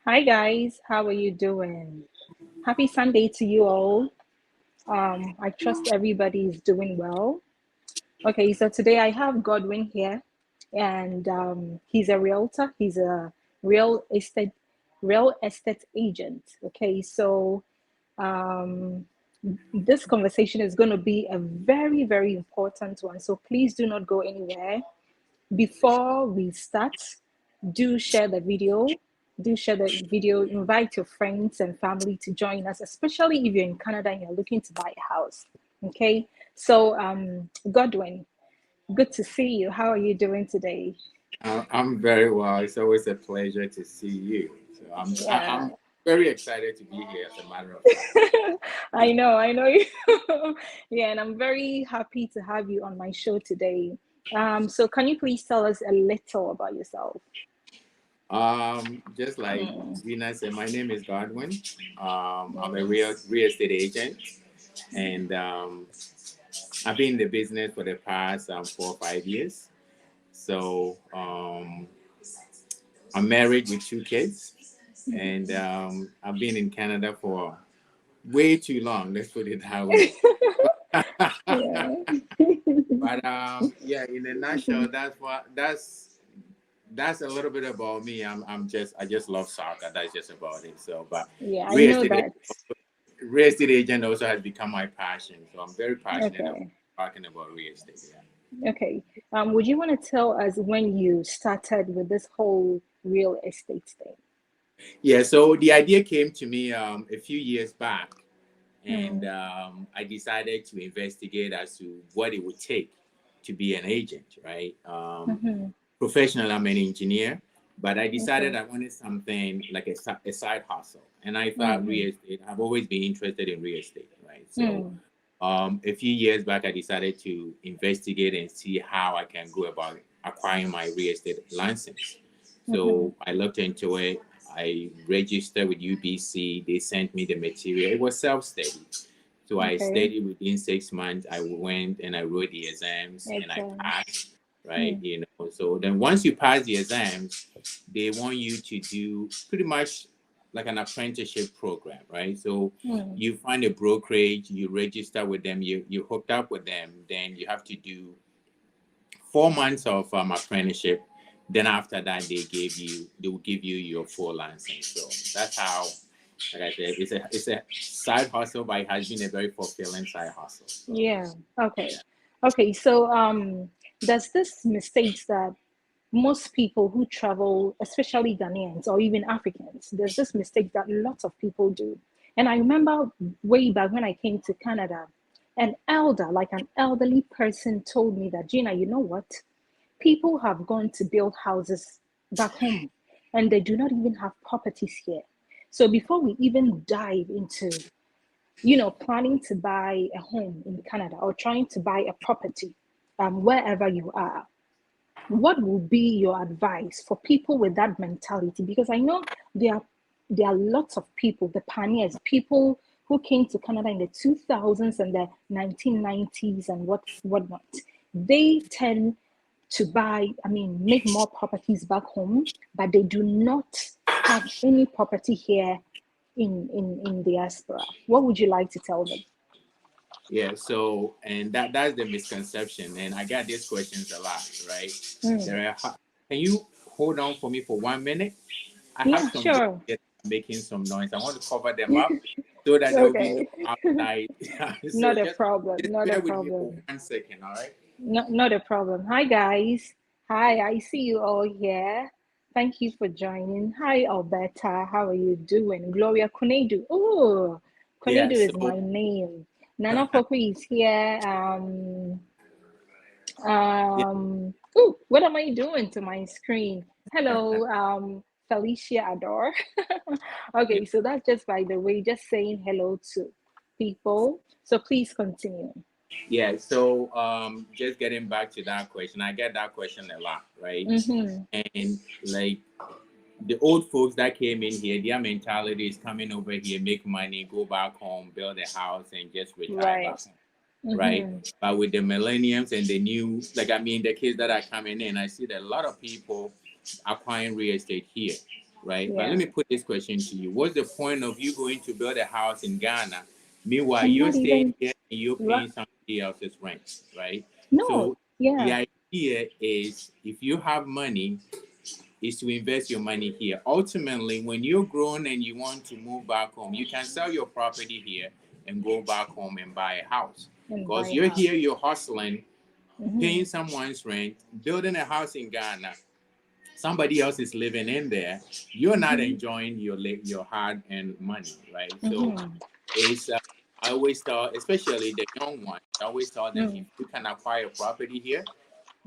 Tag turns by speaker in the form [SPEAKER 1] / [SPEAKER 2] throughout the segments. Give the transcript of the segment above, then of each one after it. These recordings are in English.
[SPEAKER 1] Hi guys, how are you doing? Happy Sunday to you all. I trust everybody is doing well. Okay, so today I have Godwin here, and he's a realtor. He's a real estate real estate agent. Okay, so um, this conversation is going to be a very, very important one. So please do not go anywhere. Before we start, do share the video. Do share the video. Invite your friends and family to join us, especially if you're in Canada and you're looking to buy a house. Okay. So, Godwin, good to see you. How are you doing today?
[SPEAKER 2] I'm very well. It's always a pleasure to see you. So
[SPEAKER 1] Yeah.
[SPEAKER 2] I'm very excited to be here. As a matter of fact.
[SPEAKER 1] I know you. Yeah, and I'm very happy to have you on my show today. So can you please tell us a little about yourself?
[SPEAKER 2] Just like
[SPEAKER 1] Mm,
[SPEAKER 2] Zena said, my name is Godwin. I'm a
[SPEAKER 1] yes.
[SPEAKER 2] real estate agent, and I've been in the business for the past 4 or 5 years. So I'm married with 2 kids, and I've been in Canada for way too long. Let's put it that way.
[SPEAKER 1] Yeah.
[SPEAKER 2] But yeah, in a nutshell, that's a little bit about me. I just love soccer. That's just about it. So, but
[SPEAKER 1] Yeah, I
[SPEAKER 2] real
[SPEAKER 1] know
[SPEAKER 2] estate
[SPEAKER 1] that.
[SPEAKER 2] real estate agent also has become my passion. So I'm very passionate about
[SPEAKER 1] Okay.
[SPEAKER 2] talking about real estate. Yeah.
[SPEAKER 1] Okay. Would you want to tell us when you started with this whole real estate thing?
[SPEAKER 2] Yeah. So the idea came to me a few years back, and
[SPEAKER 1] Mm,
[SPEAKER 2] I decided to investigate as to what it would take to be an agent. Right.
[SPEAKER 1] mm-hmm.
[SPEAKER 2] Professional, I'm an engineer, but I decided
[SPEAKER 1] Okay.
[SPEAKER 2] I wanted something like a side hustle. And I thought
[SPEAKER 1] Mm-hmm.
[SPEAKER 2] real estate, I've always been interested in real estate, right? So
[SPEAKER 1] Mm,
[SPEAKER 2] a few years back, I decided to investigate and see how I can go about acquiring my real estate license.
[SPEAKER 1] mm-hmm.
[SPEAKER 2] So I looked into it. I registered with UBC. They sent me the material. It was self-study. So I
[SPEAKER 1] Okay.
[SPEAKER 2] studied within 6 months. I went and I wrote the exams and I
[SPEAKER 1] Exams.
[SPEAKER 2] passed, right?
[SPEAKER 1] Mm,
[SPEAKER 2] So then once you pass the exams, they want you to do pretty much like an apprenticeship program, right? So
[SPEAKER 1] mm,
[SPEAKER 2] you find a brokerage, you register with them, you hooked up with them, then you have to do 4 months of apprenticeship. Then after that, they will give you your full license. So that's how, like I said, it's a side hustle, but it has been a very fulfilling side hustle. So
[SPEAKER 1] yeah. Okay.
[SPEAKER 2] yeah.
[SPEAKER 1] Okay. So, there's this mistakes that most people who travel, especially Ghanaians or even Africans, there's this mistake that lots of people do. And I remember way back when I came to Canada, an elder, like an elderly person, told me that, Gina, you know what? People have gone to build houses back home and they do not even have properties here. So before we even dive into, planning to buy a home in Canada or trying to buy a property, wherever you are, what will be your advice for people with that mentality? Because I know there are lots of people, the pioneers, people who came to Canada in the 2000s and the 1990s and whatnot. They tend to buy, I mean, make more properties back home, but they do not have any property here in diaspora. What would you like to tell them?
[SPEAKER 2] Yeah, so and that's the misconception, and I got these questions a lot, right?
[SPEAKER 1] Mm.
[SPEAKER 2] There are. Can you hold on for me for 1 minute? I have
[SPEAKER 1] Yeah,
[SPEAKER 2] some dogs
[SPEAKER 1] sure.
[SPEAKER 2] that are making some noise. I want to cover them up so that there will be no
[SPEAKER 1] Okay.
[SPEAKER 2] outside. So
[SPEAKER 1] Not a
[SPEAKER 2] just
[SPEAKER 1] problem.
[SPEAKER 2] just
[SPEAKER 1] Not a
[SPEAKER 2] bear with me for
[SPEAKER 1] problem.
[SPEAKER 2] 1 second, all right?
[SPEAKER 1] Not a problem. Hi, guys. Hi, I see you all here. Thank you for joining. Hi, Alberta. How are you doing? Gloria Kunedu. Oh,
[SPEAKER 2] Yeah.
[SPEAKER 1] Kunedu is my name. Nana Poku is here.
[SPEAKER 2] Yeah.
[SPEAKER 1] Oh, what am I doing to my screen? Hello, Felicia Adore.
[SPEAKER 2] Yeah.
[SPEAKER 1] Okay, so that's just by the way, just saying hello to people. So please continue.
[SPEAKER 2] Yeah. So just getting back to that question, I get that question a lot, right?
[SPEAKER 1] Mm-hmm.
[SPEAKER 2] And like the old folks that came in here, their mentality is coming over here, make money, go back home, build a house, and just retire
[SPEAKER 1] Right.
[SPEAKER 2] back home, right?
[SPEAKER 1] Mm-hmm.
[SPEAKER 2] But with the millenniums and the new, like I mean, the kids that are coming in, I see that a lot of people acquiring real estate here, right? But
[SPEAKER 1] Yeah.
[SPEAKER 2] let me put this question to you. What's the point of you going to build a house in Ghana? Meanwhile,
[SPEAKER 1] And
[SPEAKER 2] you're
[SPEAKER 1] not
[SPEAKER 2] staying
[SPEAKER 1] even
[SPEAKER 2] here and you're
[SPEAKER 1] right.
[SPEAKER 2] paying somebody else's rent, right?
[SPEAKER 1] No.
[SPEAKER 2] So the
[SPEAKER 1] Yeah.
[SPEAKER 2] idea is if you have money, is to invest your money here. Ultimately, when you're grown and you want to move back home, you can sell your property here and go back home and buy a house.
[SPEAKER 1] And buy
[SPEAKER 2] Because
[SPEAKER 1] a
[SPEAKER 2] you're
[SPEAKER 1] house.
[SPEAKER 2] here, you're hustling, paying
[SPEAKER 1] Mm-hmm.
[SPEAKER 2] someone's rent, building a house in Ghana. Somebody else is living in there. You're not
[SPEAKER 1] Mm-hmm.
[SPEAKER 2] enjoying your hard-earned money, right? So
[SPEAKER 1] Mm-hmm.
[SPEAKER 2] it's I always tell, especially the young ones, I always tell them
[SPEAKER 1] Mm.
[SPEAKER 2] if you can acquire property here,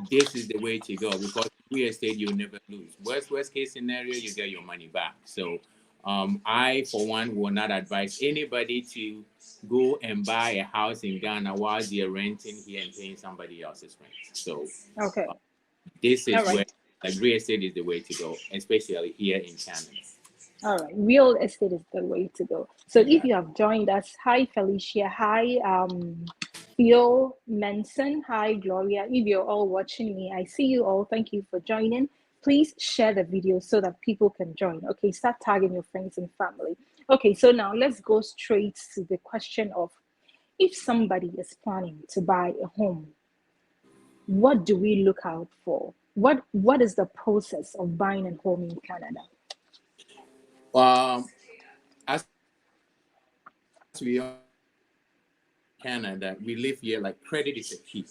[SPEAKER 2] this is the way to go because real estate you'll never lose. Worst case scenario, you get your money back. So I for one will not advise anybody to go and buy a house in Ghana while they're renting here and paying somebody else's rent. So
[SPEAKER 1] Okay.
[SPEAKER 2] uh, this
[SPEAKER 1] All
[SPEAKER 2] is
[SPEAKER 1] right.
[SPEAKER 2] where like real estate is the way to go, especially here in Canada.
[SPEAKER 1] All right. Real estate is the way to go. So if
[SPEAKER 2] Yeah.
[SPEAKER 1] you have joined us, hi Felicia, hi Phil Manson, hi Gloria. If you're all watching me, I see you all. Thank you for joining. Please share the video so that people can join. Okay, start tagging your friends and family. Okay, so now let's go straight to the question of if somebody is planning to buy a home, what do we look out for? What is the process of buying a home in Canada?
[SPEAKER 2] As we are in Canada, we live here like credit is a key,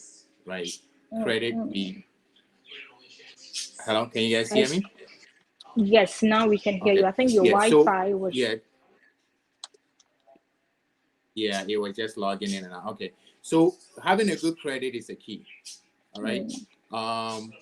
[SPEAKER 2] right? Credit, we hello, can you guys hear me?
[SPEAKER 1] Yes, now we can hear you.
[SPEAKER 2] Okay.
[SPEAKER 1] I think your
[SPEAKER 2] Yeah, so
[SPEAKER 1] Wi-Fi was.
[SPEAKER 2] yeah, it was just logging in and out. Okay. So having a good credit is a key. All right. Um,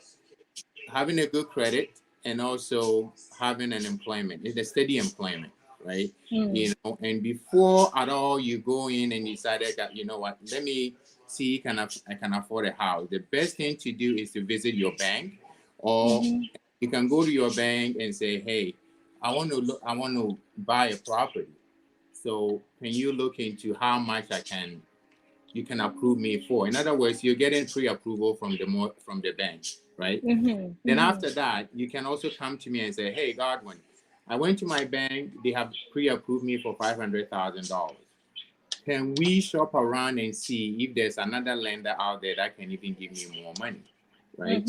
[SPEAKER 2] having a good credit and also having an employment, it's a steady employment, right? You know, and before at all you go in and decided that, you know what, let me see I can afford a house. The best thing to do is to visit your bank, or you can go to your bank and say, hey, I want to buy a property. So can you look into how much you can approve me for? In other words, you're getting pre-approval from the bank, right? Then after that, you can also come to me and say, hey, Godwin, I went to my bank. They have pre-approved me for $500,000. Can we shop around and see if there's another lender out there that can even give me more money, right?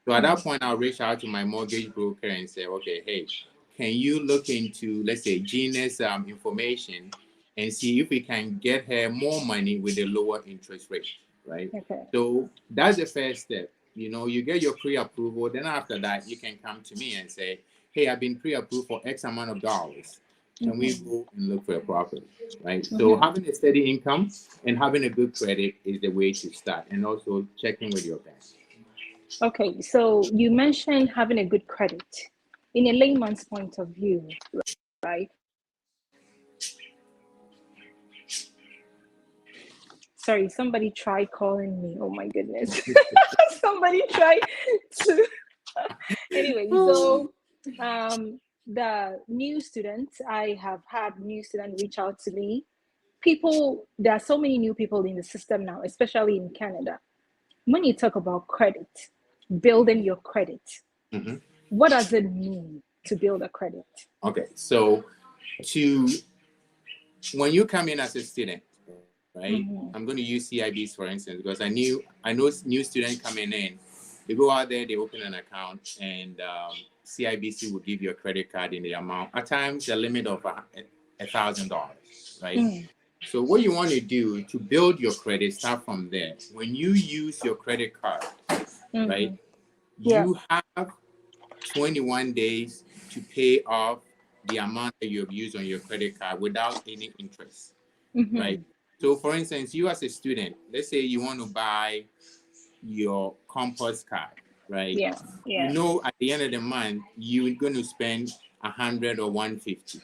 [SPEAKER 2] So at that point, I'll reach out to my mortgage broker and say, okay, hey, can you look into, let's say, Gina's information and see if we can get her more money with a lower interest rate, right?
[SPEAKER 1] Okay.
[SPEAKER 2] So that's the first step. You know, you get your pre-approval. Then after that, you can come to me and say, hey, I've been pre-approved for X amount of dollars. Can we go and look for a property, right? So having a steady income and having a good credit is the way to start, and also checking with your bank.
[SPEAKER 1] Okay, so you mentioned having a good credit. In a layman's point of view, right? Sorry, somebody tried calling me. Oh my goodness. Somebody tried to. Anyway, so the new students, I have had new students reach out to me. There are so many new people in the system now, especially in Canada. When you talk about credit, building your credit, what does it mean to build a credit?
[SPEAKER 2] Okay, so when you come in as a student, right? I'm going to use CIBs for instance because I know new students coming in. They go out there, they open an account, and CIBC will give you a credit card in the amount at times the limit of $1,000, right? So what you want to do to build your credit, start from there. When you use your credit card, right? You have 21 days to pay off the amount that you have used on your credit card without any interest, right? So for instance, you as a student, let's say you want to buy your Compass card, right? You know at the end of the month, you're going to spend 100 or 150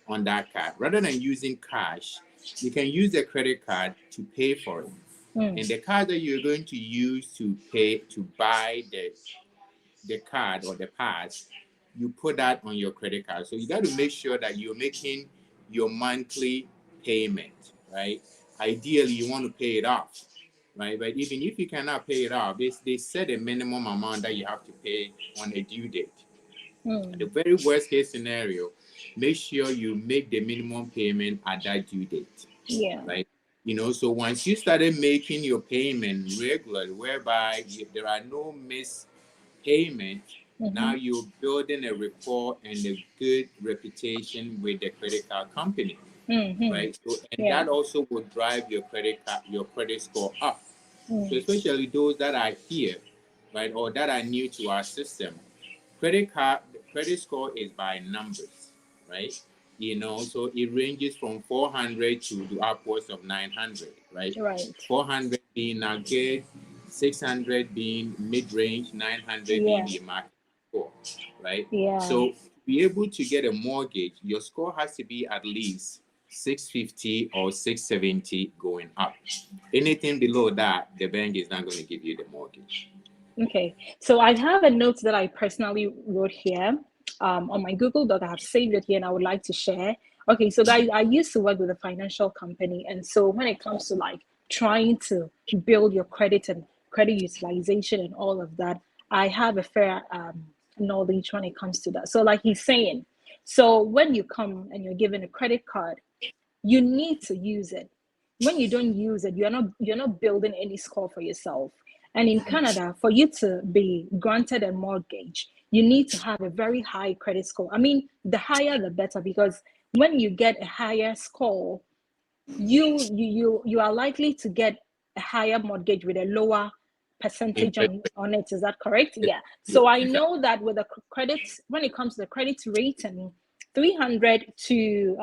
[SPEAKER 2] on that card. Rather than using cash, you can use the credit card to pay for it. And the card that you're going to use to buy the card or the pass, you put that on your credit card. So you got to make sure that you're making your monthly payment, right? Ideally, you want to pay it off, right? But even if you cannot pay it off, they set a minimum amount that you have to pay on a due date, The very worst case scenario, make sure you make the minimum payment at that due date.
[SPEAKER 1] Yeah.
[SPEAKER 2] Right. So once you started making your payment regularly, whereby there are no missed payments, now you're building a rapport and a good reputation with the credit card company. Right. So, and that also will drive your credit score up. So especially those that are here, right, or that are new to our system, credit score is by numbers, right? So it ranges from 400 to the upwards of 900, right?
[SPEAKER 1] Right.
[SPEAKER 2] 400 being a good, 600 being mid-range, 900 being the market score, right?
[SPEAKER 1] Yeah.
[SPEAKER 2] So to be able to get a mortgage, your score has to be at least 650 or 670 going up. Anything below that, the bank is not going to give you the mortgage.
[SPEAKER 1] Okay, so I have a note that I personally wrote here on my Google Doc. I have saved it here and I would like to share. Okay, so guys, I used to work with a financial company. And so when it comes to like trying to build your credit and credit utilization and all of that, I have a fair knowledge when it comes to that. So like he's saying, so when you come and you're given a credit card, you need to use it. When you don't use it, you're not building any score for yourself. And in Canada, for you to be granted a mortgage, you need to have a very high credit score. I mean, the higher the better, because when you get a higher score, you are likely to get a higher mortgage with a lower percentage on it. Is that correct? Yeah. So I know that with the credit, when it comes to the credit rating, 300 to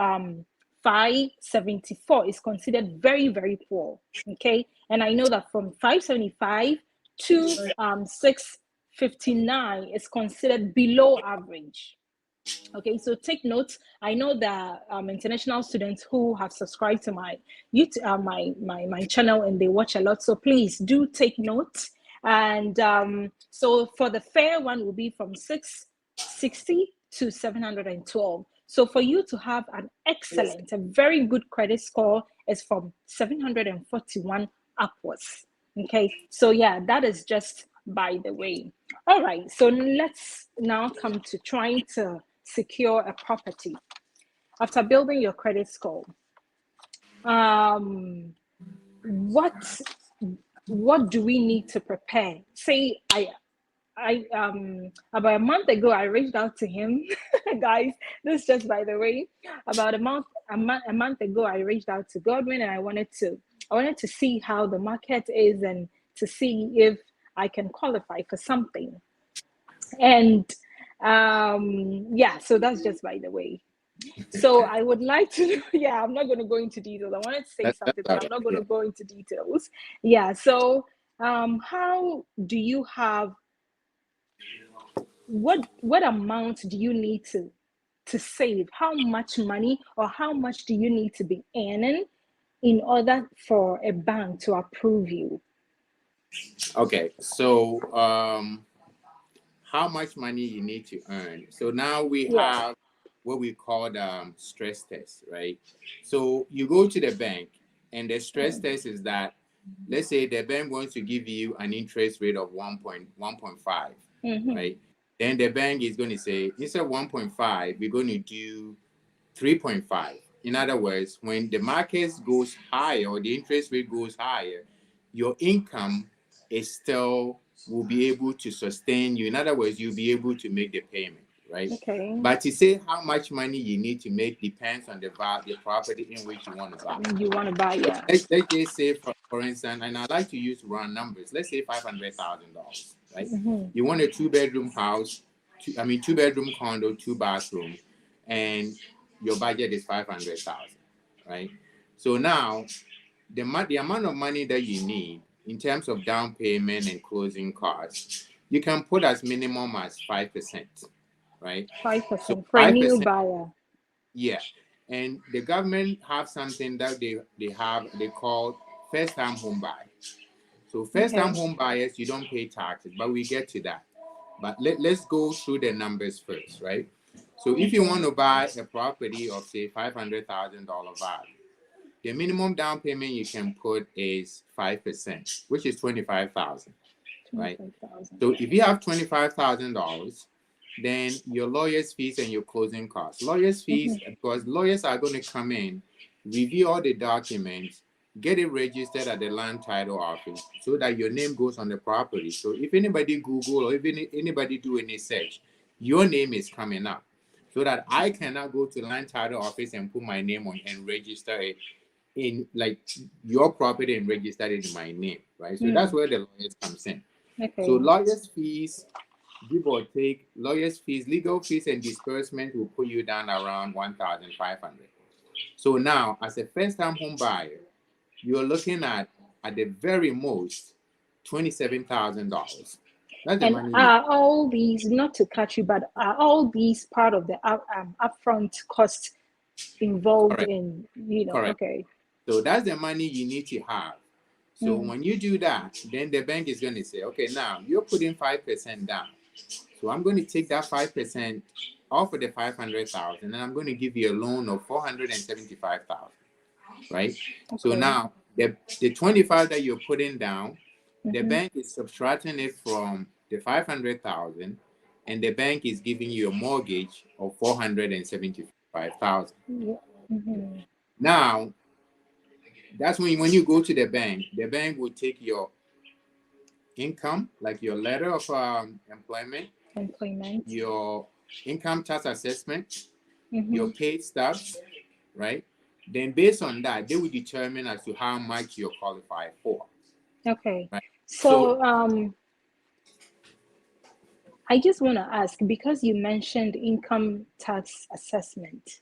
[SPEAKER 1] 574 is considered very, very poor. Okay. And I know that from 575 to 659 is considered below average. Okay, so take notes. I know that international students who have subscribed to my YouTube, my channel, and they watch a lot. So please do take notes. And so for the fair one will be from 660 to 712. So for you to have an excellent, a very good credit score is from 741 upwards. Okay, so yeah, that is just by the way. All right, so let's now come to trying to secure a property after building your credit score. What do we need to prepare? Say I about a month ago I reached out to him. Guys, this just by the way. About a month ago I reached out to Godwin, and I wanted to see how the market is and to see if I can qualify for something. And so that's just by the way. So I would like to, I'm not going to go into details. I wanted to say something, but I'm not going to go into details. Yeah. So how do you have, what amount do you need to save? How much money or how much do you need to be earning in order for a bank to approve you?
[SPEAKER 2] Okay. So how much money you need to earn? So now we have what we call the stress test, right? So you go to the bank, and the stress test is that, let's say the bank wants to give you an interest rate of 1.5, right? Then the bank is going to say, instead of 1.5, we're going to do 3.5. In other words, when the market goes higher or the interest rate goes higher, your income is still will be able to sustain you. In other words, you'll be able to make the payment, right?
[SPEAKER 1] Okay.
[SPEAKER 2] But to say how much money you need to make depends on the property in which you want to buy.
[SPEAKER 1] Yeah.
[SPEAKER 2] Let's just say, for instance, and I like to use round numbers. Let's say $500,000, right? You want a 2-bedroom house, 2-bedroom condo, 2 bathrooms, and your budget is $500,000, right? So now, the amount of money that you need in terms of down payment and closing costs, you can put as minimum as 5%, right?
[SPEAKER 1] 5%
[SPEAKER 2] so
[SPEAKER 1] for a new buyer.
[SPEAKER 2] Yeah, and the government have something that they call first-time home buyer. So first-time home buyers, you don't pay taxes, but we get to that. But let's go through the numbers first, right? So if you want to buy a property of, say, $500,000 value, the minimum down payment you can put is 5%, which is $25,000, right? So if you have $25,000, then your lawyer's fees and your closing costs. Lawyer's fees, because lawyers are going to come in, review all the documents, get it registered at the land title office so that your name goes on the property. So if anybody Google or even anybody do any search, your name is coming up. So that I cannot go to land title office and put my name on and register it in like your property and register it in my name, right? So that's where the lawyers comes in.
[SPEAKER 1] Okay.
[SPEAKER 2] So lawyers fees, give or take, lawyers fees, legal fees and disbursement will put you down around 1,500. So now, as a first-time home buyer, you're looking at the very most $27,000. That's the
[SPEAKER 1] And
[SPEAKER 2] money.
[SPEAKER 1] are all these, not to catch you, but are all these part of the upfront costs involved
[SPEAKER 2] Correct.
[SPEAKER 1] in, you know?
[SPEAKER 2] Correct.
[SPEAKER 1] Okay.
[SPEAKER 2] So that's the money you need to have. So when you do that, then the bank is going to say, okay, now you're putting 5% down. So I'm going to take that 5% off of the 500,000, and I'm going to give you a loan of 475,000, right?
[SPEAKER 1] Okay.
[SPEAKER 2] So now the 25 that you're putting down, the bank is subtracting it from the 500,000, and the bank is giving you a mortgage of 475,000. Now, that's when you go to the bank will take your income, like your letter of employment, your income tax assessment, your paid stubs, right? Then based on that, they will determine as to how much you're qualified for.
[SPEAKER 1] Okay.
[SPEAKER 2] Right?
[SPEAKER 1] So I just want to ask, because you mentioned income tax assessment,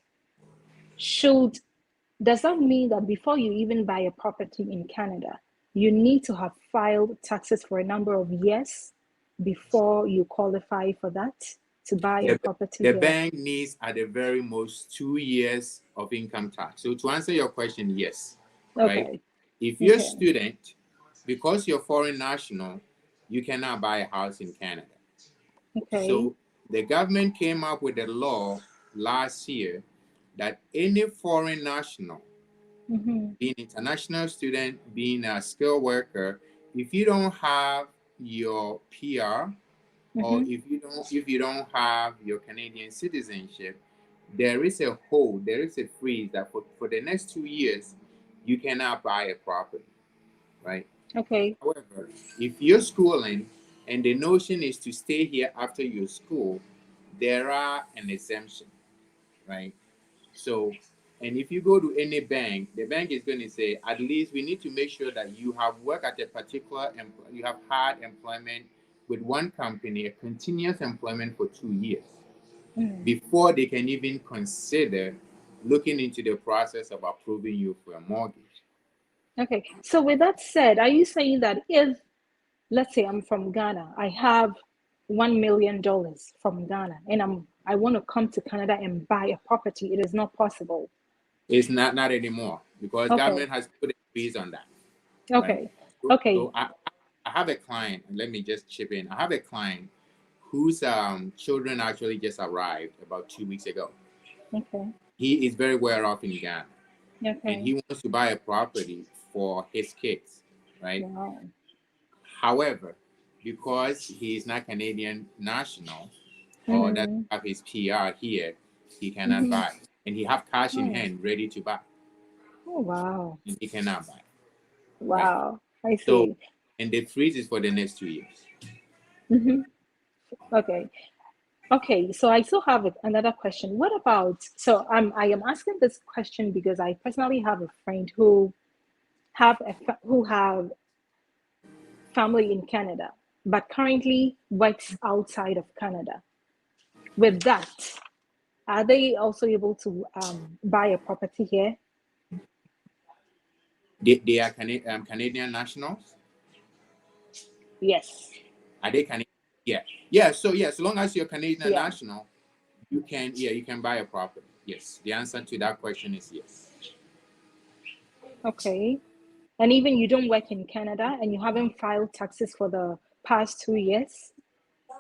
[SPEAKER 1] does that mean that before you even buy a property in Canada, you need to have filed taxes for a number of years before you qualify for that to buy a property?
[SPEAKER 2] The bank needs at the very most 2 years of income tax. So to answer your question, yes.
[SPEAKER 1] Okay.
[SPEAKER 2] Right? If you're a student, because you're foreign national, you cannot buy a house in Canada.
[SPEAKER 1] Okay.
[SPEAKER 2] So the government came up with a law last year that any foreign national, being international student, being a skilled worker, if you don't have your PR or if you don't have your Canadian citizenship, there is a hold, there is a freeze that for the next 2 years you cannot buy a property, right?
[SPEAKER 1] Okay.
[SPEAKER 2] However, if you're schooling and the notion is to stay here after your school, there are an exemption, right? So, and if you go to any bank, the bank is going to say, at least we need to make sure that you have worked at a particular, you have had employment with one company, a continuous employment for 2 years, before they can even consider looking into the process of approving you for a mortgage.
[SPEAKER 1] Okay. So with that said, are you saying that if, let's say I'm from Ghana, I have $1 million from Ghana, and I want to come to Canada and buy a property, it is not possible?
[SPEAKER 2] It's not anymore, because government has put a freeze on that.
[SPEAKER 1] Okay.
[SPEAKER 2] Right?
[SPEAKER 1] Okay.
[SPEAKER 2] So I have a client, and let me just chip in. I have a client whose children actually just arrived about 2 weeks ago.
[SPEAKER 1] Okay.
[SPEAKER 2] He is very well off in Ghana.
[SPEAKER 1] Okay.
[SPEAKER 2] And he wants to buy a property for his kids, right?
[SPEAKER 1] Wow.
[SPEAKER 2] However, because he is not Canadian national or doesn't have his PR here, he cannot buy. And he have cash in hand ready to buy.
[SPEAKER 1] Oh, wow.
[SPEAKER 2] And he cannot buy.
[SPEAKER 1] Wow. Right? I see.
[SPEAKER 2] So, and the freeze is for the next 2 years.
[SPEAKER 1] Okay. Okay, so I still have another question. What about, so I am asking this question because I personally have a friend who have family in Canada, but currently works outside of Canada. With that, are they also able to buy a property here?
[SPEAKER 2] They are Canadian nationals?
[SPEAKER 1] Yes.
[SPEAKER 2] Are they Canadian? Yeah. Yeah, so long as you're Canadian national, you can buy a property. Yes. The answer to that question is yes.
[SPEAKER 1] Okay. And even you don't work in Canada and you haven't filed taxes for the past 2 years?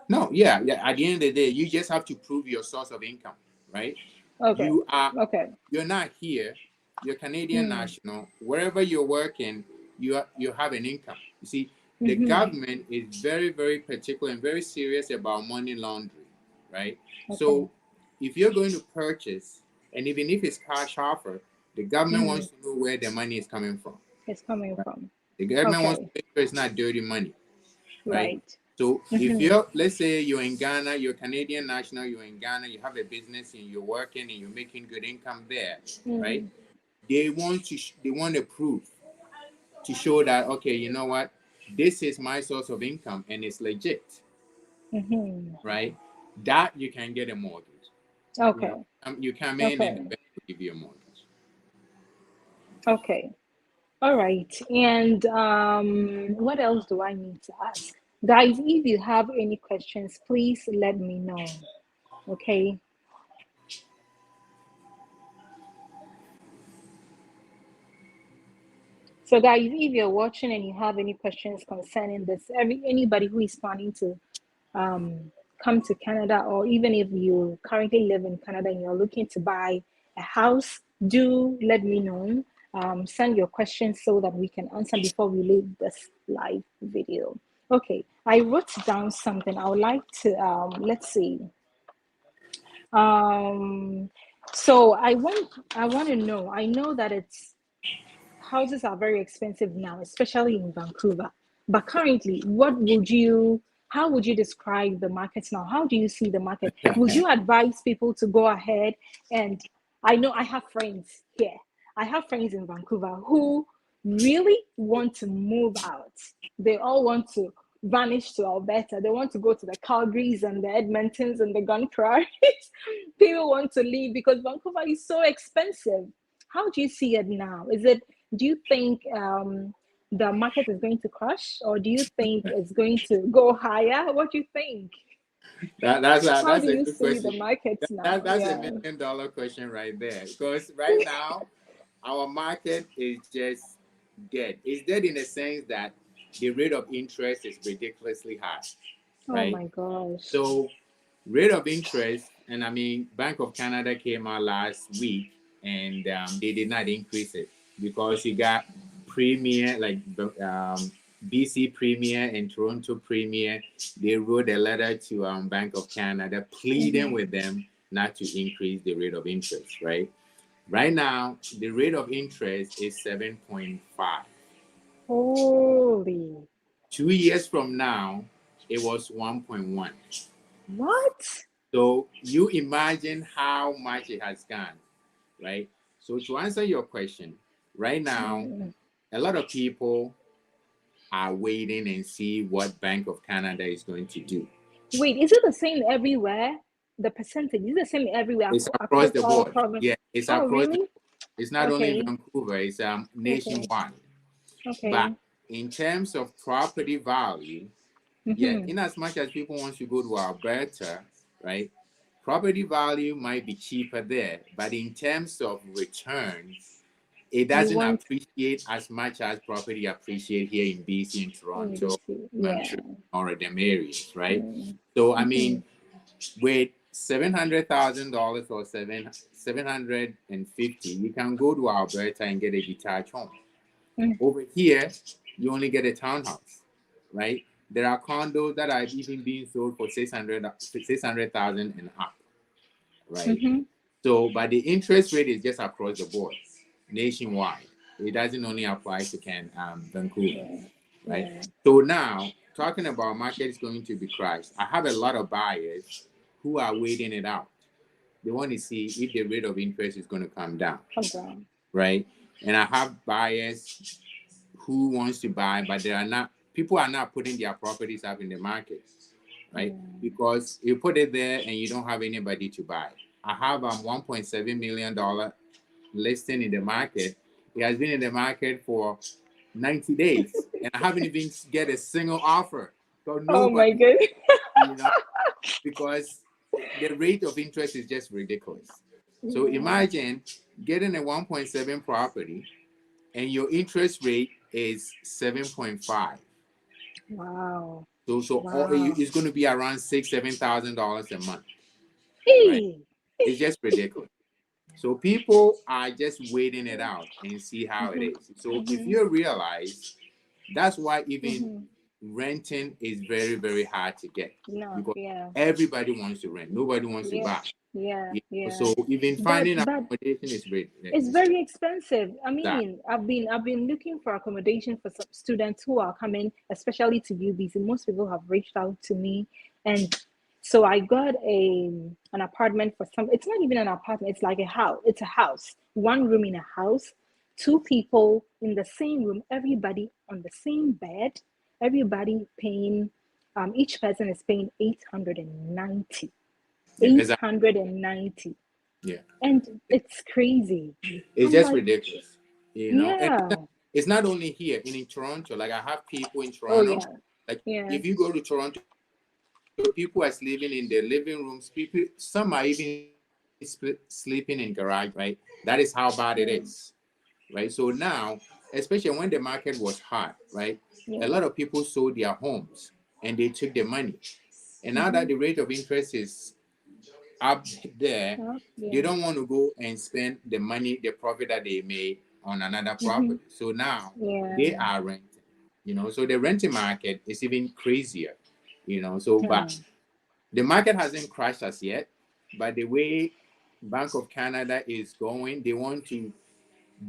[SPEAKER 2] No, yeah. At the end of the day, you just have to prove your source of income, right?
[SPEAKER 1] Okay.
[SPEAKER 2] You're not here. You're Canadian national. Wherever you're working, you have an income. You see, the government is very, very particular and very serious about money laundering. right?
[SPEAKER 1] Okay.
[SPEAKER 2] So if you're going to purchase, and even if it's cash offer, the government wants to know where the money is coming from.
[SPEAKER 1] It's coming
[SPEAKER 2] Right?
[SPEAKER 1] from.
[SPEAKER 2] The government wants to
[SPEAKER 1] Okay.
[SPEAKER 2] make sure it's not dirty money, right?
[SPEAKER 1] Right.
[SPEAKER 2] So if let's say you're in Ghana, you're Canadian national, you're in Ghana, you have a business and you're working and you're making good income there, right? They want a proof to show that, okay, you know what, this is my source of income and it's legit, right? That you can get a mortgage.
[SPEAKER 1] Okay.
[SPEAKER 2] You come in and the
[SPEAKER 1] Okay.
[SPEAKER 2] bank will give you a mortgage.
[SPEAKER 1] Okay. All right. And what else do I need to ask? Guys, if you have any questions, please let me know. Okay. So guys, if you're watching and you have any questions concerning this, anybody who is planning to come to Canada, or even if you currently live in Canada and you're looking to buy a house, do let me know. Send your questions so that we can answer before we leave this live video. Okay, I wrote down something. I would like to let's see. So I want to know. I know that houses are very expensive now, especially in Vancouver. But currently, how would you describe the market now? How do you see the market? Would you advise people to go ahead and, I know I have friends here. I have friends in Vancouver who really want to move out. They all want to vanish to Alberta. They want to go to the Calgarys and the Edmontons and the Gunpraries. People want to leave because Vancouver is so expensive. How do you see it now? Do you think the market is going to crash, or do you think it's going to go higher? What do you think?
[SPEAKER 2] That's
[SPEAKER 1] How do
[SPEAKER 2] a
[SPEAKER 1] you
[SPEAKER 2] good
[SPEAKER 1] see the
[SPEAKER 2] question.
[SPEAKER 1] markets now?
[SPEAKER 2] That's
[SPEAKER 1] Yeah.
[SPEAKER 2] $1 million question right there. Because right now, our market is just dead. It's dead in the sense that the rate of interest is ridiculously high,
[SPEAKER 1] Oh
[SPEAKER 2] right?
[SPEAKER 1] my gosh.
[SPEAKER 2] So rate of interest, and I mean, Bank of Canada came out last week and they did not increase it because you got Premier, like BC Premier and Toronto Premier. They wrote a letter to Bank of Canada pleading with them not to increase the rate of interest, right? Right now, the rate of interest is 7.5.
[SPEAKER 1] Holy.
[SPEAKER 2] 2 years from now, it was 1.1.
[SPEAKER 1] What?
[SPEAKER 2] So you imagine how much it has gone, right? So to answer your question, right now, a lot of people are waiting and see what Bank of Canada is going to do.
[SPEAKER 1] Wait, is it the same everywhere? The percentage is the same everywhere
[SPEAKER 2] It's across
[SPEAKER 1] across
[SPEAKER 2] the
[SPEAKER 1] all
[SPEAKER 2] board.
[SPEAKER 1] provinces?
[SPEAKER 2] Yeah, it's
[SPEAKER 1] Oh,
[SPEAKER 2] across.
[SPEAKER 1] really?
[SPEAKER 2] It's not only
[SPEAKER 1] Okay.
[SPEAKER 2] Vancouver. It's nationwide.
[SPEAKER 1] Okay.
[SPEAKER 2] But in terms of property value, yeah, in as much as people want to go to Alberta, right? Property value might be cheaper there, but in terms of returns, it doesn't appreciate as much as property appreciate here in BC and Toronto, Montreal, or them areas, right? So I mean, with $700,000 or 750, you can go to Alberta and get a detached home. Over here, you only get a townhouse, right? There are condos that are even being sold for 600,000 and up, right? So, but the interest rate is just across the board, nationwide. It doesn't only apply to Vancouver, right? So now, talking about market is going to be crashed. I have a lot of buyers who are waiting it out. They want to see if the rate of interest is going to come down, right? And I have buyers who wants to buy, but people are not putting their properties up in the market, right? Because you put it there and you don't have anybody to buy. I have a $1.7 million listing in the market. It has been in the market for 90 days, and I haven't even get a single offer. So nobody,
[SPEAKER 1] oh my god.
[SPEAKER 2] you know, because the rate of interest is just ridiculous. So imagine getting a 1.7 property and your interest rate is 7.5.
[SPEAKER 1] Wow.
[SPEAKER 2] So it's going to be around $7,000 a month. Right?
[SPEAKER 1] Hey.
[SPEAKER 2] It's just ridiculous. So people are just waiting it out and see how it is. So if you realize, that's why even renting is very, very hard to get
[SPEAKER 1] No,
[SPEAKER 2] because
[SPEAKER 1] yeah,
[SPEAKER 2] everybody wants to rent. Nobody wants to
[SPEAKER 1] yeah,
[SPEAKER 2] buy.
[SPEAKER 1] yeah,
[SPEAKER 2] You know?
[SPEAKER 1] yeah.
[SPEAKER 2] So even
[SPEAKER 1] But
[SPEAKER 2] finding
[SPEAKER 1] but
[SPEAKER 2] accommodation is very
[SPEAKER 1] it's very expensive. I
[SPEAKER 2] that.
[SPEAKER 1] mean, I've been looking for accommodation for some students who are coming, especially to UBC. Most people have reached out to me, and so I got an apartment for some. It's not even an apartment. It's like a house. It's a house. One room in a house. Two people in the same room. Everybody on the same bed. Everybody paying. Each person is paying 890.
[SPEAKER 2] Yeah,
[SPEAKER 1] Eight
[SPEAKER 2] exactly.
[SPEAKER 1] hundred and ninety
[SPEAKER 2] Yeah,
[SPEAKER 1] and it's crazy.
[SPEAKER 2] it's
[SPEAKER 1] I'm
[SPEAKER 2] just
[SPEAKER 1] like,
[SPEAKER 2] ridiculous. You know, and
[SPEAKER 1] yeah.
[SPEAKER 2] it's not only here in Toronto. Like I have people in
[SPEAKER 1] Oh
[SPEAKER 2] Toronto.
[SPEAKER 1] yeah.
[SPEAKER 2] Like
[SPEAKER 1] Yeah.
[SPEAKER 2] if you go to Toronto, people are sleeping in their living rooms. People, some are even sleeping in garage. Right. That is how bad it
[SPEAKER 1] Yeah.
[SPEAKER 2] is. Right. So now, especially when the market was hot, right, a
[SPEAKER 1] Yeah.
[SPEAKER 2] lot of people sold their homes and they took the money. And now that
[SPEAKER 1] Mm-hmm.
[SPEAKER 2] the rate of interest is up there,
[SPEAKER 1] Yeah.
[SPEAKER 2] they
[SPEAKER 1] Yeah.
[SPEAKER 2] don't want to go and spend the money, the profit that they made on another
[SPEAKER 1] Mm-hmm.
[SPEAKER 2] property. So now they
[SPEAKER 1] Yeah.
[SPEAKER 2] are renting. You know, so the renting market is even crazier. You know, so but
[SPEAKER 1] Hmm.
[SPEAKER 2] the market hasn't crashed as yet. But the way Bank of Canada is going, they want to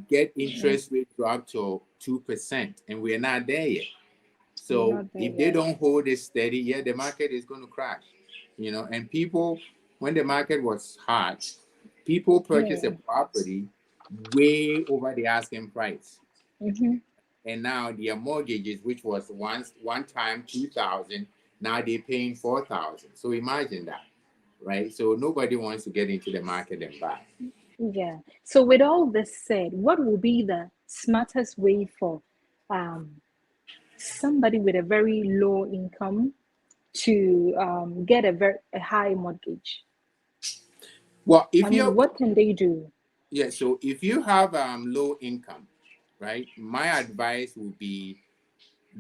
[SPEAKER 2] get
[SPEAKER 1] Yeah.
[SPEAKER 2] interest rate to up to 2%, and we're not there yet.
[SPEAKER 1] We're
[SPEAKER 2] So
[SPEAKER 1] not there
[SPEAKER 2] if they
[SPEAKER 1] yet.
[SPEAKER 2] don't hold it steady, yeah, the market is going to crash. You know, and people, when the market was hot, people purchased a
[SPEAKER 1] Yeah.
[SPEAKER 2] property way over the asking price.
[SPEAKER 1] Mm-hmm.
[SPEAKER 2] And now their mortgages, which was once one time 2,000, now they're paying 4,000. So imagine that, right? So nobody wants to get into the market and buy.
[SPEAKER 1] Yeah. So with all this said, what will be the smartest way for um somebody with a very low income to get a high mortgage?
[SPEAKER 2] Well,
[SPEAKER 1] I
[SPEAKER 2] if
[SPEAKER 1] mean,
[SPEAKER 2] you're
[SPEAKER 1] what can they do?
[SPEAKER 2] yeah, so if you have low income, right, my advice would be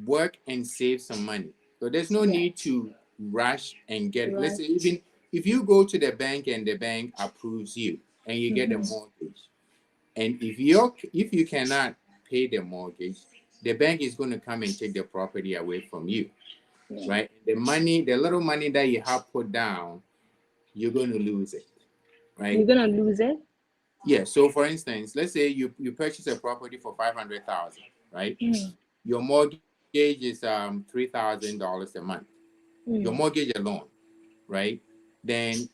[SPEAKER 2] work and save some money. So there's no
[SPEAKER 1] Yeah.
[SPEAKER 2] need to rush and get. Let's
[SPEAKER 1] Right.
[SPEAKER 2] say even if you go to the bank and the bank approves you and you get a
[SPEAKER 1] Mm-hmm.
[SPEAKER 2] mortgage, and if you cannot pay the mortgage, the bank is going to come and take the property away from you,
[SPEAKER 1] Yeah.
[SPEAKER 2] right? The money, the little money that you have put down, you're going to lose it,
[SPEAKER 1] You're
[SPEAKER 2] right?
[SPEAKER 1] gonna lose it.
[SPEAKER 2] Yeah. So for instance, let's say you purchase a property for 500,000, right?
[SPEAKER 1] Mm.
[SPEAKER 2] Your mortgage is $3,000 a month. Your
[SPEAKER 1] Mm.
[SPEAKER 2] mortgage alone, right? Then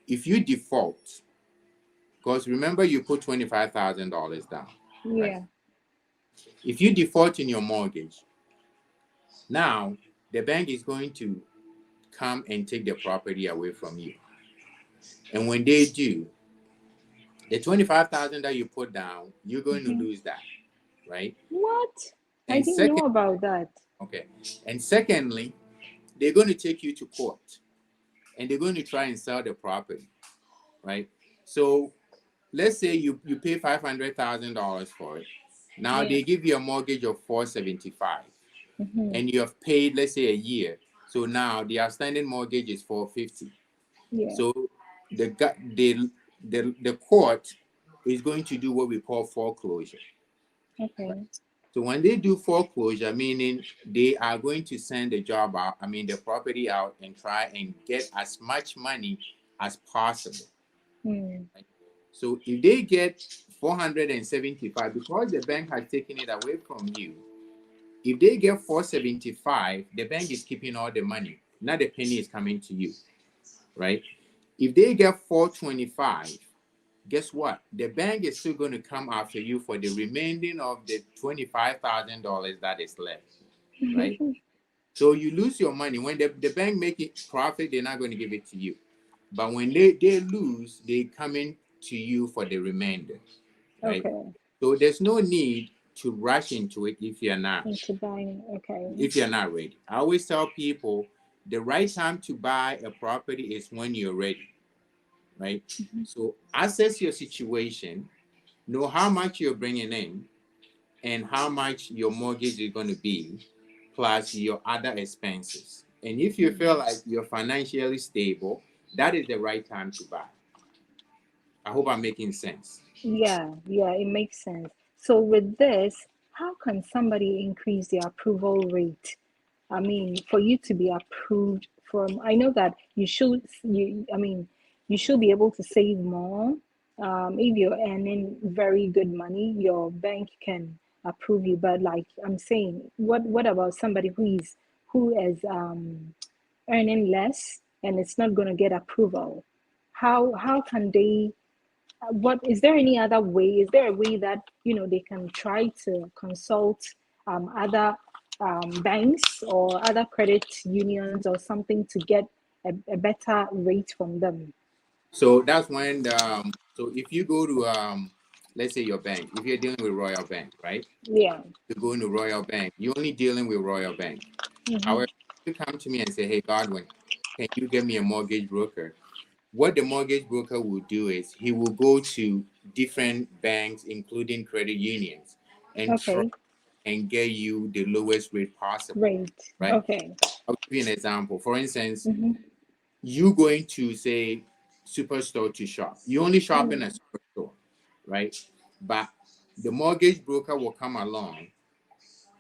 [SPEAKER 2] if you default, because remember you put $25,000 down, right?
[SPEAKER 1] Yeah.
[SPEAKER 2] If you default in your mortgage, now the bank is going to come and take the property away from you. And when they do, the 25,000 that you put down, you're going to
[SPEAKER 1] Hmm.
[SPEAKER 2] lose that, right?
[SPEAKER 1] What? I
[SPEAKER 2] And
[SPEAKER 1] didn't
[SPEAKER 2] second,
[SPEAKER 1] know about that.
[SPEAKER 2] okay. And secondly, they're going to take you to court and they're going to try and sell the property, right? So let's say you pay $500,000 for it. Now
[SPEAKER 1] Yeah.
[SPEAKER 2] they give you a mortgage of 475,
[SPEAKER 1] Hmm.
[SPEAKER 2] and you have paid, let's say, a year. So now the outstanding mortgage is 450.
[SPEAKER 1] Yeah.
[SPEAKER 2] So the the court is going to do what we call foreclosure. Right?
[SPEAKER 1] Okay.
[SPEAKER 2] So when they do foreclosure, meaning they are going to send the job out, I mean the property out, and try and get as much money as possible.
[SPEAKER 1] Mm.
[SPEAKER 2] Right? So if they get 475, because the bank has taken it away from you, if they get 475, the bank is keeping all the money. Not the penny is coming to you, right? If they get 425, guess what? The bank is still going to come after you for the remaining of the $25,000 that is left, right? So you lose your money. When the bank make it profit, they're not going to give it to you. But when they lose, they come in to you for the remainder, right?
[SPEAKER 1] Okay.
[SPEAKER 2] So there's no need to rush into it
[SPEAKER 1] Into buying. Okay.
[SPEAKER 2] if you're not ready. I always tell people the right time to buy a property is when you're ready, right?
[SPEAKER 1] Mhm.
[SPEAKER 2] So assess your situation, know how much you're bringing in and how much your mortgage is going to be, plus your other expenses. And if you feel like you're financially stable, that is the right time to buy. I hope I'm making sense.
[SPEAKER 1] Yeah. Yeah. It makes sense. So with this, how can somebody increase their approval rate? I mean, for you to be approved from, I know that you should be able to save more. If you're earning very good money, your bank can approve you. But like I'm saying, what about somebody who is earning less and it's not going to get approval? How can they? What is there any other way? Is there a way that they can try to consult other banks or other credit unions or something to get a better rate from them?
[SPEAKER 2] So that's when so if you go to let's say your bank, if you're dealing with Royal Bank, right?
[SPEAKER 1] Yeah.
[SPEAKER 2] You go into Royal Bank, you're only dealing with Royal Bank.
[SPEAKER 1] Mm-hmm.
[SPEAKER 2] However, you come to me and say, hey Godwin, can you get me a mortgage broker? What the mortgage broker will do is he will go to different banks, including credit unions, and try
[SPEAKER 1] Okay.
[SPEAKER 2] and get you the lowest rate possible,
[SPEAKER 1] Great.
[SPEAKER 2] right?
[SPEAKER 1] Okay.
[SPEAKER 2] I'll give you an example. For instance,
[SPEAKER 1] Mm-hmm.
[SPEAKER 2] you going to say superstore to shop. You only shop in a
[SPEAKER 1] Mm.
[SPEAKER 2] superstore, right? But the mortgage broker will come along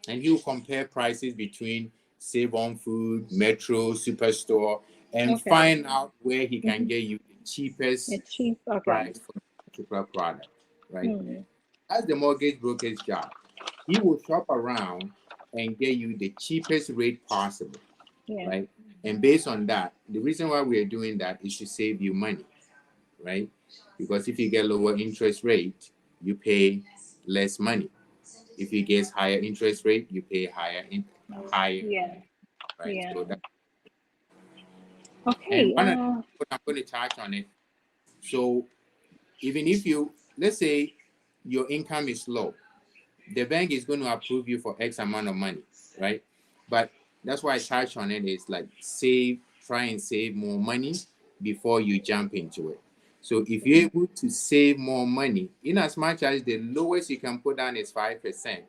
[SPEAKER 2] and he will compare prices between Save on Food, Metro, Superstore, and
[SPEAKER 1] Okay.
[SPEAKER 2] find out where he can
[SPEAKER 1] Mm-hmm.
[SPEAKER 2] get you the cheapest
[SPEAKER 1] It's cheap. Okay.
[SPEAKER 2] price for a particular product, right?
[SPEAKER 1] Mm.
[SPEAKER 2] That's the mortgage broker's job. He will shop around and get you the cheapest rate possible,
[SPEAKER 1] Yeah.
[SPEAKER 2] right? And based on that, the reason why we are doing that is to save you money, right? Because if you get lower interest rate, you pay less money. If you get higher interest rate, you pay higher,
[SPEAKER 1] Yeah.
[SPEAKER 2] right?
[SPEAKER 1] Yeah.
[SPEAKER 2] So that, and
[SPEAKER 1] Okay.
[SPEAKER 2] one of the, I'm going to touch on it. So even if you, let's say your income is low, the bank is going to approve you for X amount of money, right? But that's why I touch on it is like try and save more money before you jump into it. So if you're able to save more money, in as much as the lowest you can put down is 5%,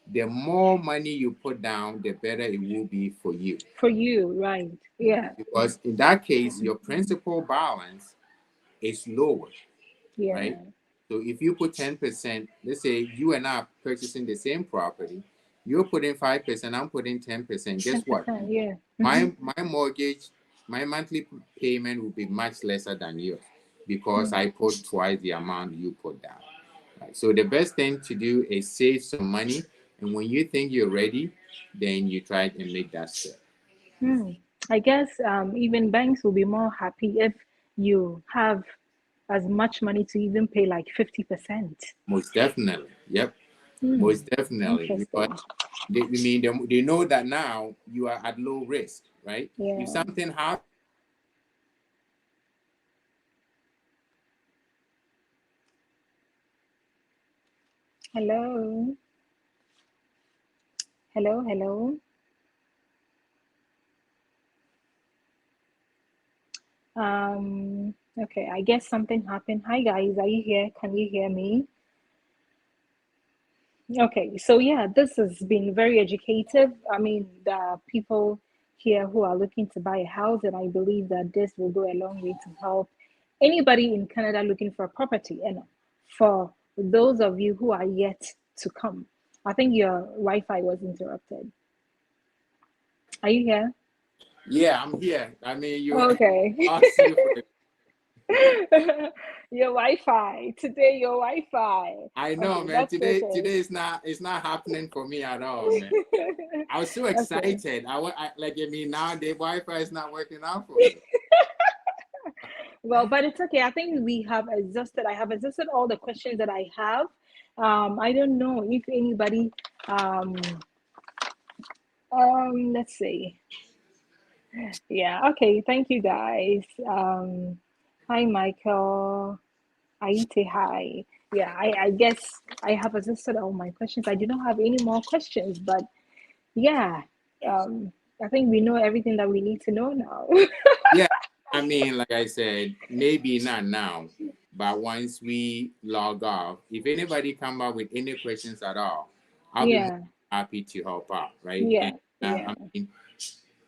[SPEAKER 2] the more money you put down, the better it will be for you.
[SPEAKER 1] For you, right? Yeah.
[SPEAKER 2] Because in that case, your principal balance is lower, right?
[SPEAKER 1] Yeah.
[SPEAKER 2] So if you put 10%, let's say you and I are purchasing the same property, you're putting 5%, I'm putting 10%. Guess what?
[SPEAKER 1] 10%. Yeah. Mm-hmm.
[SPEAKER 2] My mortgage, my monthly payment will be much lesser than yours because
[SPEAKER 1] Mm.
[SPEAKER 2] I put twice the amount you put down. Right? So the best thing to do is save some money, and when you think you're ready, then you try and make that step.
[SPEAKER 1] Mm. I guess even banks will be more happy if you have as much money to even pay like 50%.
[SPEAKER 2] Most definitely. Yep.
[SPEAKER 1] Hmm.
[SPEAKER 2] Most definitely. Because
[SPEAKER 1] Interesting.
[SPEAKER 2] they know that now you are at low risk, right? If
[SPEAKER 1] Yeah.
[SPEAKER 2] something happens,
[SPEAKER 1] Hello. Hello. Hello. Okay, I guess something happened. Hi guys, are you here? Can you hear me? Okay, so yeah, this has been very educative. I mean, the people here who are looking to buy a house, and I believe that this will go a long way to help anybody in Canada looking for a property. And for those of you who are yet to come, I think your Wi-Fi was interrupted. Are you here?
[SPEAKER 2] yeah, I'm here. I mean, you
[SPEAKER 1] Okay.
[SPEAKER 2] asked you for
[SPEAKER 1] Your Wi-Fi today, your Wi-Fi.
[SPEAKER 2] I know,
[SPEAKER 1] Okay,
[SPEAKER 2] man.
[SPEAKER 1] that's
[SPEAKER 2] Today
[SPEAKER 1] okay.
[SPEAKER 2] is not it's not happening for me at all, man. I was so
[SPEAKER 1] Okay.
[SPEAKER 2] excited. Like I mean now the Wi-Fi is not working out for me.
[SPEAKER 1] Well, but it's okay. I think we have exhausted. I have exhausted all the questions that I have. I don't know if anybody. Um, let's see. Yeah. Okay. Thank you, guys. Hi, Michael. Aite, hi. Yeah. I guess I have exhausted all my questions. I do not have any more questions, but yeah. I think we know everything that we need to know now.
[SPEAKER 2] Yeah, I mean, like I said, maybe not now, but once we log off, if anybody come up with any questions at all, I'll be more
[SPEAKER 1] Yeah.
[SPEAKER 2] happy to help out, right? And
[SPEAKER 1] Yeah. Yeah.
[SPEAKER 2] I mean,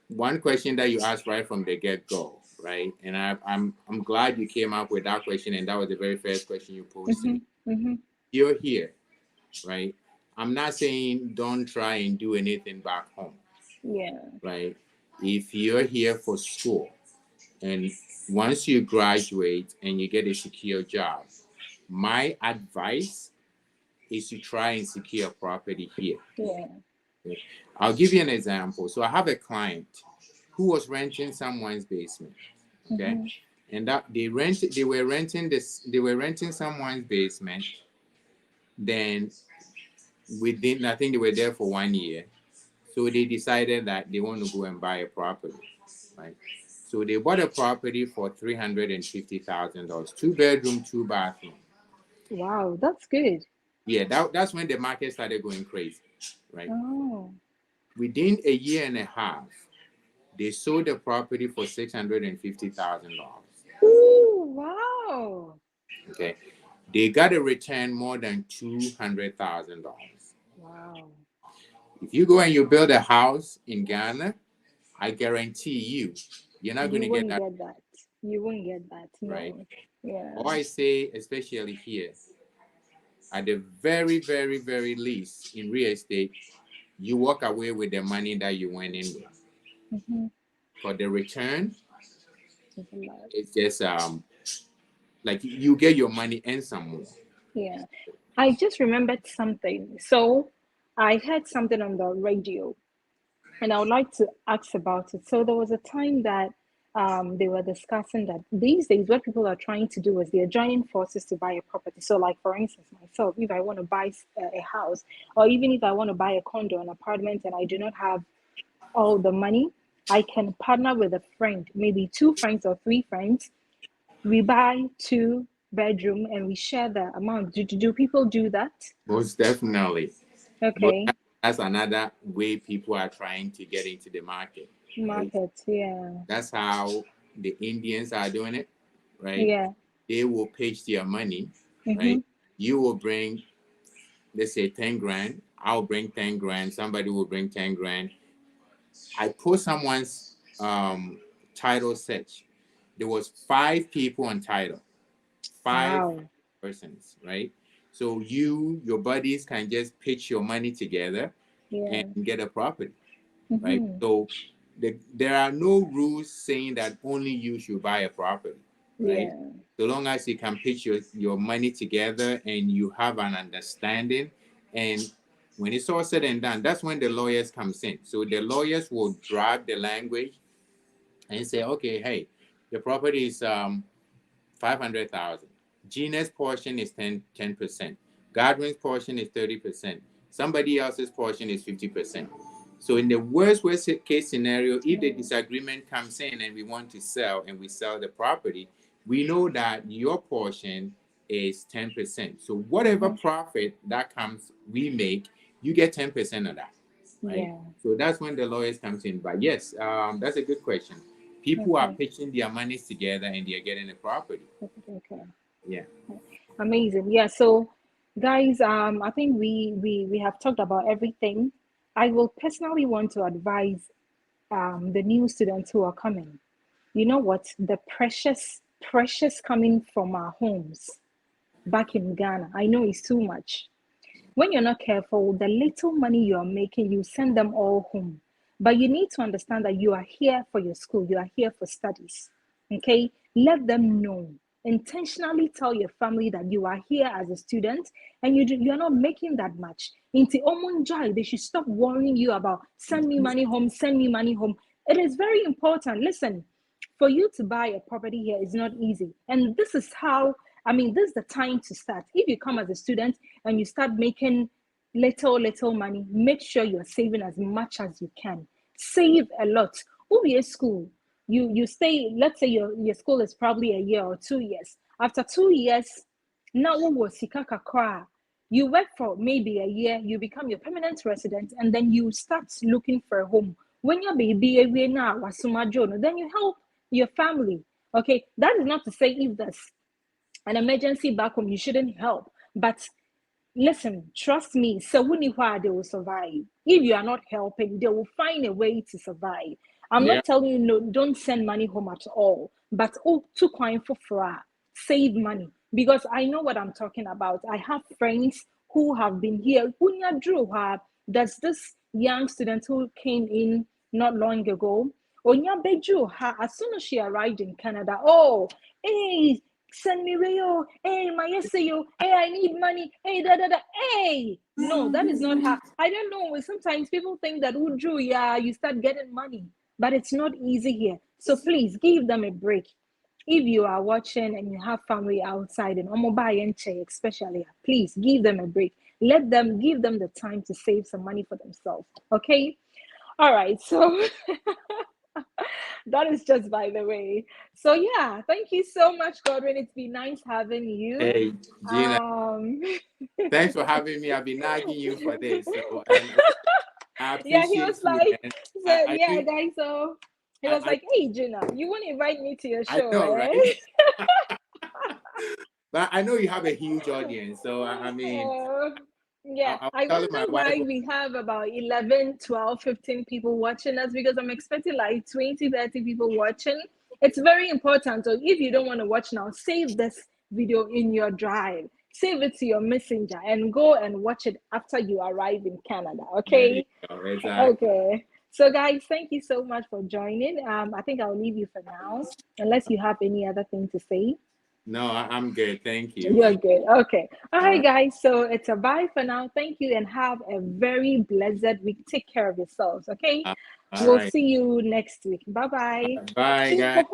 [SPEAKER 2] one question that you asked right from the get go, right? And I'm glad you came up with that question, and that was the very first question you posed to
[SPEAKER 1] Mm-hmm.
[SPEAKER 2] me.
[SPEAKER 1] Mm-hmm.
[SPEAKER 2] You're here, right? I'm not saying don't try and do anything back home,
[SPEAKER 1] Yeah.
[SPEAKER 2] right? If you're here for school and once you graduate and you get a secure job, my advice is to try and secure a property here.
[SPEAKER 1] Yeah.
[SPEAKER 2] Okay? I'll give you an example. So I have a client who was renting someone's basement. Okay.
[SPEAKER 1] Mm-hmm.
[SPEAKER 2] And that they were renting someone's basement. Then within, I think they were there for 1 year. So they decided that they want to go and buy a property. Right. So they bought a property for $350,000, 2 bedroom, 2 bathroom.
[SPEAKER 1] Wow, that's good.
[SPEAKER 2] Yeah, that's when the market started going crazy, right?
[SPEAKER 1] Oh.
[SPEAKER 2] Within a year and a half, they sold the property for $650,000.
[SPEAKER 1] Ooh, wow.
[SPEAKER 2] Okay, they got a return more than $200,000.
[SPEAKER 1] Wow.
[SPEAKER 2] If you go and you build a house in Ghana, I guarantee you're not going
[SPEAKER 1] You
[SPEAKER 2] to get
[SPEAKER 1] wouldn't
[SPEAKER 2] that,
[SPEAKER 1] get that. You wouldn't get that.
[SPEAKER 2] right?
[SPEAKER 1] No. Yeah.
[SPEAKER 2] Or I say, especially here, at the very, very, very least in real estate, you walk away with the money that you went in with.
[SPEAKER 1] Mm-hmm.
[SPEAKER 2] For the return,
[SPEAKER 1] It's a lot.
[SPEAKER 2] it's just like you get your money and some more.
[SPEAKER 1] Yeah. I just remembered something. So I heard something on the radio and I would like to ask about it. So there was a time that they were discussing that these days what people are trying to do is they're joining forces to buy a property. So, like for instance, myself, if I want to buy a house, or even if I want to buy a condo, an apartment, and I do not have all the money, I can partner with a friend, maybe two friends or three friends. We buy 2 bedroom and we share the amount. Do people do that?
[SPEAKER 2] Most definitely. But
[SPEAKER 1] Okay,
[SPEAKER 2] that's another way people are trying to get into the market, right?
[SPEAKER 1] market, yeah,
[SPEAKER 2] That's how the Indians are doing it, right?
[SPEAKER 1] yeah.
[SPEAKER 2] They will pitch their money,
[SPEAKER 1] Mm-hmm.
[SPEAKER 2] right? You will bring, let's say, 10 grand. I'll bring 10 grand. Somebody will bring 10 grand. I put someone's title search. There was 5 people on title, five
[SPEAKER 1] Wow.
[SPEAKER 2] persons, right? So your buddies can just pitch your money together and
[SPEAKER 1] Yeah.
[SPEAKER 2] get a property, right?
[SPEAKER 1] Mm-hmm.
[SPEAKER 2] So there are no rules saying that only you should buy a property, right?
[SPEAKER 1] Yeah.
[SPEAKER 2] So long as you can pitch your money together and you have an understanding, and when it's all said and done, that's when the lawyers comes in. So the lawyers will draft the language and say, okay, hey, the property is 500,000. Gina's portion is 10%. Godwin's portion is 30%. Somebody else's portion is 50%. So in the worst case scenario, if the disagreement comes in and we want to sell and we sell the property, we know that your portion is 10%. So whatever profit that comes, we make, you get 10% of that, right?
[SPEAKER 1] Yeah.
[SPEAKER 2] So that's when the lawyers comes in. But yes, that's a good question. People are
[SPEAKER 1] Okay.
[SPEAKER 2] pitching their monies together and they are getting a property.
[SPEAKER 1] Okay.
[SPEAKER 2] Yeah.
[SPEAKER 1] Amazing. Yeah. So, guys, I think we have talked about everything. I will personally want to advise the new students who are coming. You know what? The precious coming from our homes back in Ghana. I know it's too much. When you're not careful, the little money you're making, you send them all home. But you need to understand that you are here for your school, you are here for studies. Okay? Let them know. Intentionally tell your family that you are here as a student and you're not making that much. Into Omunjai, they should stop worrying you about send me money home, send me money home. It is very important. Listen, for you to buy a property here is not easy. And this is how, I mean, this is the time to start. If you come as a student and you start making little money, make sure you're saving as much as you can. Save a lot. Ubi school, you stay, let's say your school is probably a year or 2 years. After 2 years, now you work for maybe a year, you become your permanent resident, and then you start looking for a home. When your baby now, then you help your family. Okay, that is not to say if there's an emergency back home, you shouldn't help. But listen, trust me, so they will survive. If you are not helping, they will find a way to survive. I'm
[SPEAKER 2] Yeah.
[SPEAKER 1] not telling you no, don't send money home at all, but to coin for save money because I know what I'm talking about. I have friends who have been here. There's this young student who came in not long ago. Onya Beju, as soon as she arrived in Canada, oh, hey, send me Rio, hey, my SAO, hey, I need money, hey, da da da, hey. No, that is not how. I don't know. Sometimes people think that Uju, yeah, you start getting money, but it's not easy here. So please give them a break. If you are watching and you have family outside in Omobai and Che, especially, please give them a break. Give them the time to save some money for themselves. Okay. All right. So that is just by the way. So yeah, thank you so much, Godwin. It's been nice having you.
[SPEAKER 2] Hey, Gina. Thanks for having me. I've been nagging you for this. So, and I appreciate
[SPEAKER 1] yeah, he was like,
[SPEAKER 2] and
[SPEAKER 1] so
[SPEAKER 2] I
[SPEAKER 1] yeah,
[SPEAKER 2] do,
[SPEAKER 1] guys. So he was like, hey, Gina, you want to invite me to your
[SPEAKER 2] I
[SPEAKER 1] show,
[SPEAKER 2] know,
[SPEAKER 1] eh?
[SPEAKER 2] right? But I know you have a huge audience. So, I mean,
[SPEAKER 1] Yeah,
[SPEAKER 2] I was
[SPEAKER 1] I
[SPEAKER 2] telling my
[SPEAKER 1] wonder
[SPEAKER 2] wife.
[SPEAKER 1] why we have about 11, 12, 15 people watching us, because I'm expecting like 20, 30 people watching. It's very important. So if you don't want to watch now, save this video in your drive, save it to your messenger, and go and watch it after you arrive in Canada.
[SPEAKER 2] There you
[SPEAKER 1] Okay.
[SPEAKER 2] go. Exactly.
[SPEAKER 1] Okay. So guys, thank you so much for joining. I think I'll leave you for now, unless you have any other thing to say.
[SPEAKER 2] No, I'm good. Thank you.
[SPEAKER 1] You're good. Okay. All
[SPEAKER 2] All
[SPEAKER 1] right,
[SPEAKER 2] right.
[SPEAKER 1] guys. So it's a bye for now. Thank you and have a very blessed week. Take care of yourselves. Okay.
[SPEAKER 2] All
[SPEAKER 1] We'll
[SPEAKER 2] right.
[SPEAKER 1] see you next week. Bye bye.
[SPEAKER 2] Bye, guys.